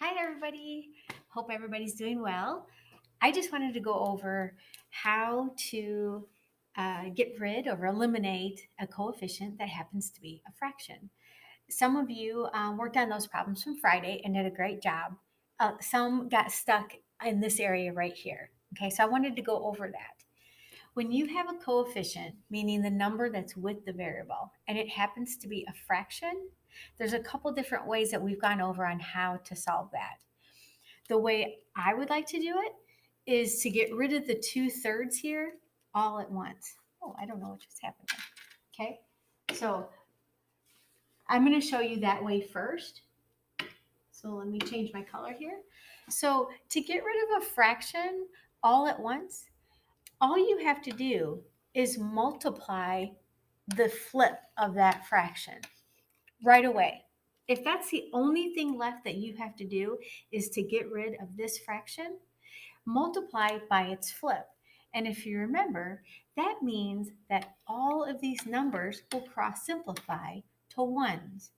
Hi, everybody. Hope everybody's doing well. I just wanted to go over how to get rid or eliminate a coefficient that happens to be a fraction. Some of you worked on those problems from Friday and did a great job. Some got stuck in this area right here. Okay, so I wanted to go over that. When you have a coefficient, meaning the number that's with the variable, and it happens to be a fraction, there's a couple different ways that we've gone over on how to solve that. The way I would like to do it is to get rid of the 2/3 here all at once. Oh, I don't know what just happened there. Okay, so I'm going to show you that way first. So let me change my color here. So to get rid of a fraction all at once, all you have to do is multiply the flip of that fraction right away. If that's the only thing left that you have to do is to get rid of this fraction, multiply by its flip. And if you remember, that means that all of these numbers will cross simplify to ones.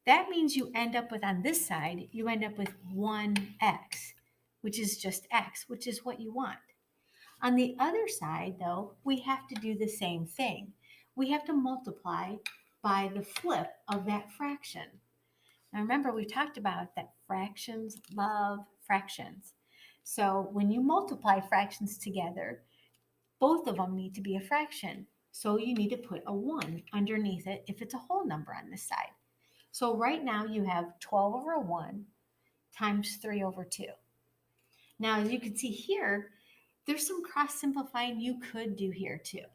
That means you end up with, on this side, you end up with 1x, which is just x, which is what you want. On the other side, though, we have to do the same thing. We have to multiply by the flip of that fraction. Now remember, we talked about that fractions love fractions. So when you multiply fractions together, both of them need to be a fraction. So you need to put a 1 underneath it if it's a whole number on this side. So right now you have 12 over 1 times 3 over 2. Now, as you can see here, there's some cross simplifying you could do here too.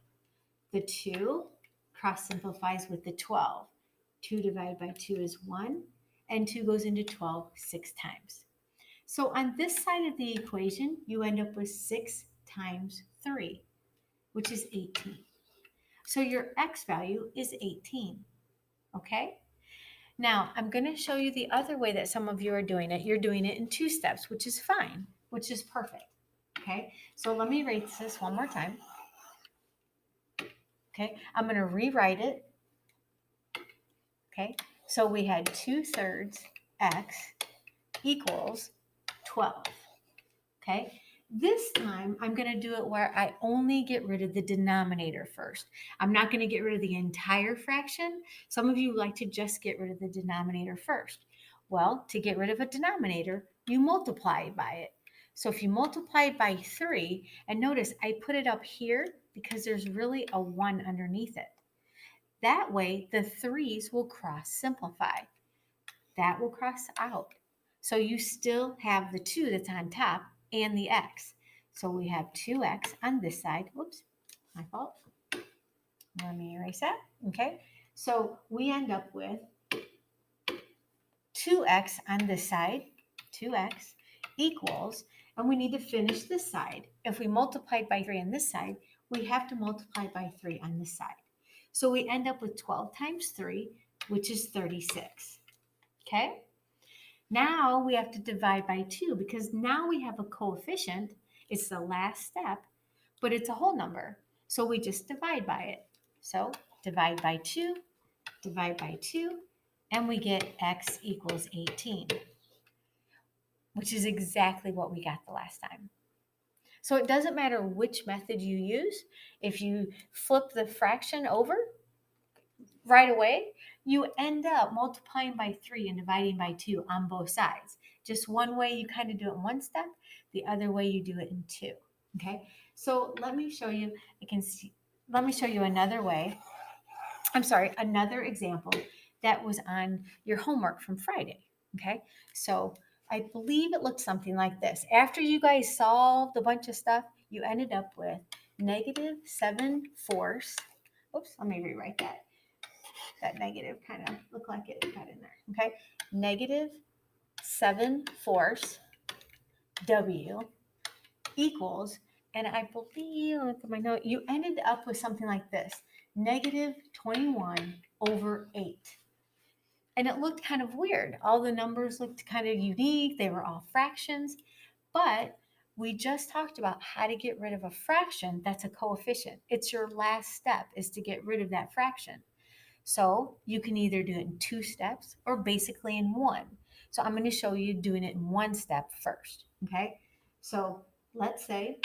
The 2 cross simplifies with the 12. 2 divided by 2 is 1, and 2 goes into 12 6 times. So on this side of the equation, you end up with 6 times 3, which is 18. So your x value is 18, okay? Now, I'm going to show you the other way that some of you are doing it. You're doing it in 2 steps, which is fine, which is perfect, okay? So let me erase this one more time. Okay, I'm going to rewrite it. Okay, so we had 2/3 x equals 12. Okay, this time I'm going to do it where I only get rid of the denominator first. I'm not going to get rid of the entire fraction. Some of you like to just get rid of the denominator first. Well, to get rid of a denominator, you multiply by it. So if you multiply by 3, and notice I put it up here because there's really a 1 underneath it. That way, the 3's will cross simplify. That will cross out. So you still have the 2 that's on top and the x. So we have 2x on this side. Whoops, my fault. Let me erase that. Okay, so we end up with 2x on this side, 2x equals, and we need to finish this side. If we multiplied by 3 on this side, we have to multiply by 3 on this side. So we end up with 12 times 3, which is 36. Okay? Now we have to divide by 2 because now we have a coefficient. It's the last step, but it's a whole number. So we just divide by it. So divide by 2, and we get x equals 18, which is exactly what we got the last time. So it doesn't matter which method you use. If you flip the fraction over right away, you end up multiplying by 3 and dividing by 2 on both sides. Just one way you kind of do it in one step, the other way you do it in 2. Okay, so let me show you. Let me show you another way. Another example that was on your homework from Friday. Okay, so I believe it looked something like this. After you guys solved a bunch of stuff, you ended up with -7/4. Oops, let me rewrite that. That negative kind of looked like it got in there. Okay, -7/4 w equals, and I believe, look at my note, you ended up with something like this, -21/8. And it looked kind of weird. All the numbers looked kind of unique. They were all fractions, but we just talked about how to get rid of a fraction that's a coefficient. It's your last step is to get rid of that fraction. So you can either do it in 2 steps or basically in one. So I'm going to show you doing it in one step first. Okay. So let's say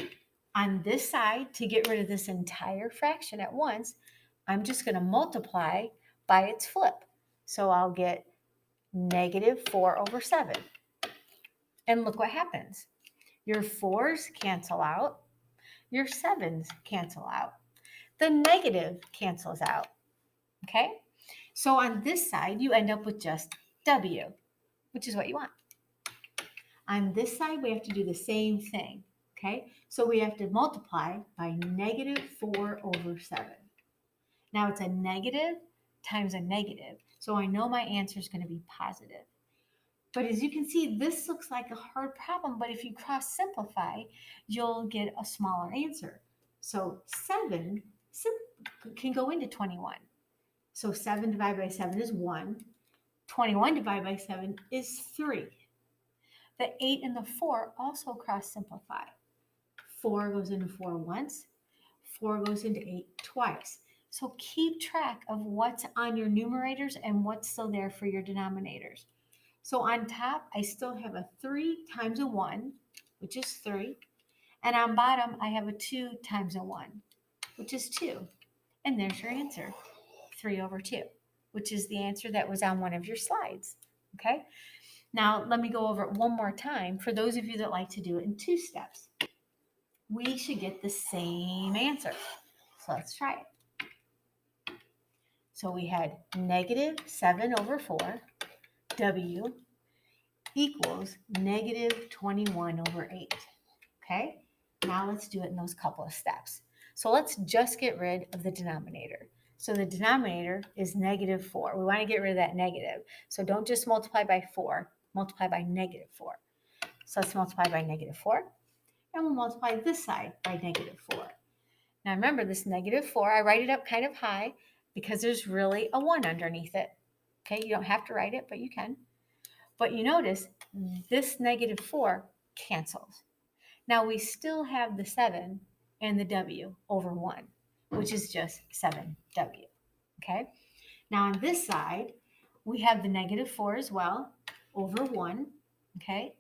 on this side, to get rid of this entire fraction at once, I'm just going to multiply by its flip. So I'll get -4/7. And look what happens. Your 4's cancel out. Your 7's cancel out. The negative cancels out. Okay? So on this side, you end up with just W, which is what you want. On this side, we have to do the same thing. Okay? So we have to multiply by -4/7. Now it's a negative times a negative. So I know my answer is going to be positive. But as you can see, this looks like a hard problem, but if you cross simplify, you'll get a smaller answer. So 7 can go into 21. So 7 divided by 7 is 1. 21 divided by 7 is 3. The 8 and the 4 also cross simplify. 4 goes into 4 once. 4 goes into 8 twice. So keep track of what's on your numerators and what's still there for your denominators. So on top, I still have a 3 times a 1, which is 3. And on bottom, I have a 2 times a 1, which is 2. And there's your answer, 3/2, which is the answer that was on one of your slides. Okay? Now, let me go over it one more time for those of you that like to do it in 2 steps. We should get the same answer. So let's try it. So we had -7/4 W equals -21/8. Okay, now let's do it in those couple of steps. So let's just get rid of the denominator. So the denominator is -4. We want to get rid of that negative. So don't just multiply by 4, multiply by -4. So let's multiply by -4, and we'll multiply this side by -4. Now remember, this -4, I write it up kind of high because there's really a 1 underneath it. Okay, you don't have to write it, but you can. But you notice this -4 cancels. Now we still have the 7 and the W over 1, which is just 7W. Okay, now on this side, we have the -4 as well over 1. Okay,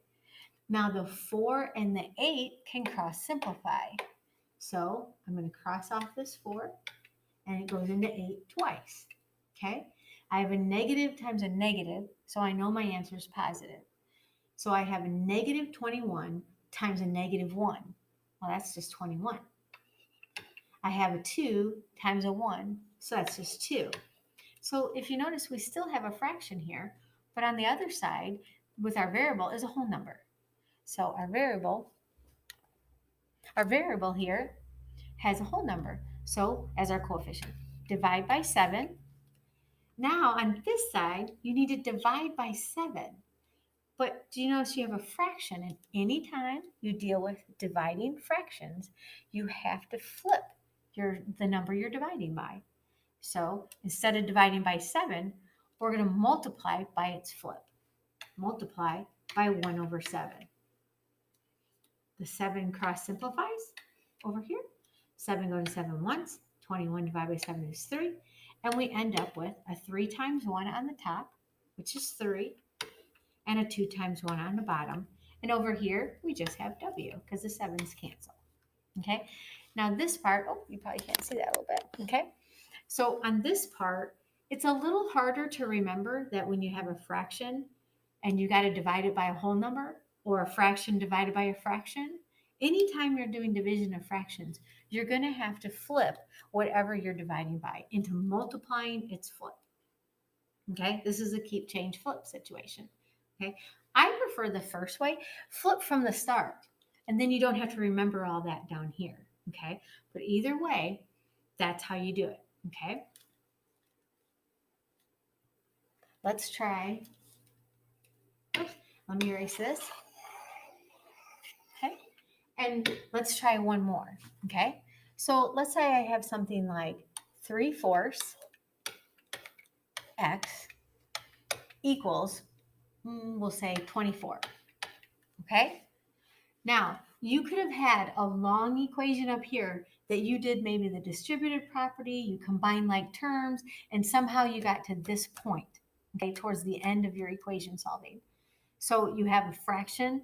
now the 4 and the 8 can cross simplify. So I'm going to cross off this 4 and it goes into 8 twice. Okay, I have a negative times a negative, so I know my answer is positive. So I have a -21 times a -1. Well, that's just 21. I have a 2 times a 1, so that's just 2. So if you notice, we still have a fraction here, but on the other side, with our variable, is a whole number. So our variable here has a whole number. So as our coefficient, divide by 7. Now on this side, you need to divide by 7. But do you notice you have a fraction? And anytime you deal with dividing fractions, you have to flip the number you're dividing by. So instead of dividing by 7, we're going to multiply by its flip. Multiply by 1/7. The 7 cross simplifies over here. 7 goes to 7 once. 21 divided by 7 is 3. And we end up with a 3 times 1 on the top, which is 3. And a 2 times 1 on the bottom. And over here, we just have W because the 7's cancel. Okay, now this part, oh, you probably can't see that a little bit. Okay, so on this part, it's a little harder to remember that when you have a fraction and you got to divide it by a whole number or a fraction divided by a fraction, anytime you're doing division of fractions, you're going to have to flip whatever you're dividing by into multiplying its flip. Okay, this is a keep, change, flip situation. Okay, I prefer the first way, flip from the start, and then you don't have to remember all that down here. Okay, but either way, that's how you do it. Okay, let's try. Oops, let me erase this. Okay, and let's try one more. Okay, so let's say I have something like 3/4 x equals, we'll say 24. Okay, now you could have had a long equation up here that you did maybe the distributive property, you combined like terms, and somehow you got to this point, okay, towards the end of your equation solving. So you have a fraction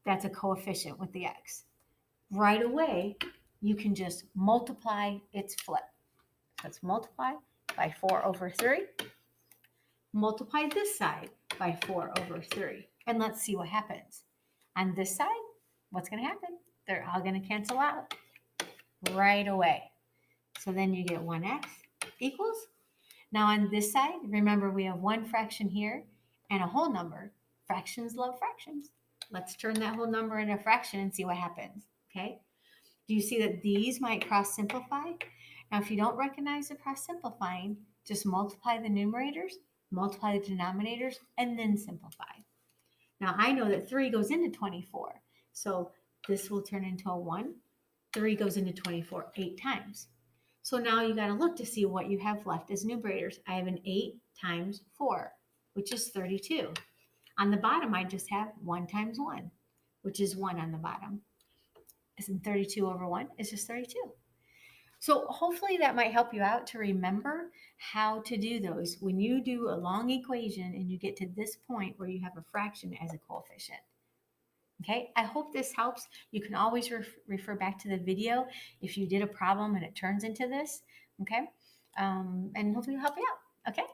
that's a coefficient with the x. Right away, you can just multiply its flip. Let's multiply by 4 over 3. Multiply this side by 4 over 3. And let's see what happens. On this side, what's going to happen? They're all going to cancel out right away. So then you get 1x equals. Now on this side, remember we have one fraction here and a whole number. Fractions love fractions. Let's turn that whole number into a fraction and see what happens. Okay? Do you see that these might cross simplify? Now, if you don't recognize the cross simplifying, just multiply the numerators, multiply the denominators, and then simplify. Now, I know that 3 goes into 24. So this will turn into a 1. 3 goes into 24 8 times. So now you got to look to see what you have left as numerators. I have an 8 times 4, which is 32. On the bottom, I just have 1 times 1, which is 1 on the bottom. Isn't 32 over 1? It's just 32. So hopefully that might help you out to remember how to do those when you do a long equation and you get to this point where you have a fraction as a coefficient. Okay, I hope this helps. You can always refer back to the video if you did a problem and it turns into this. Okay, and hopefully it'll help you out. Okay.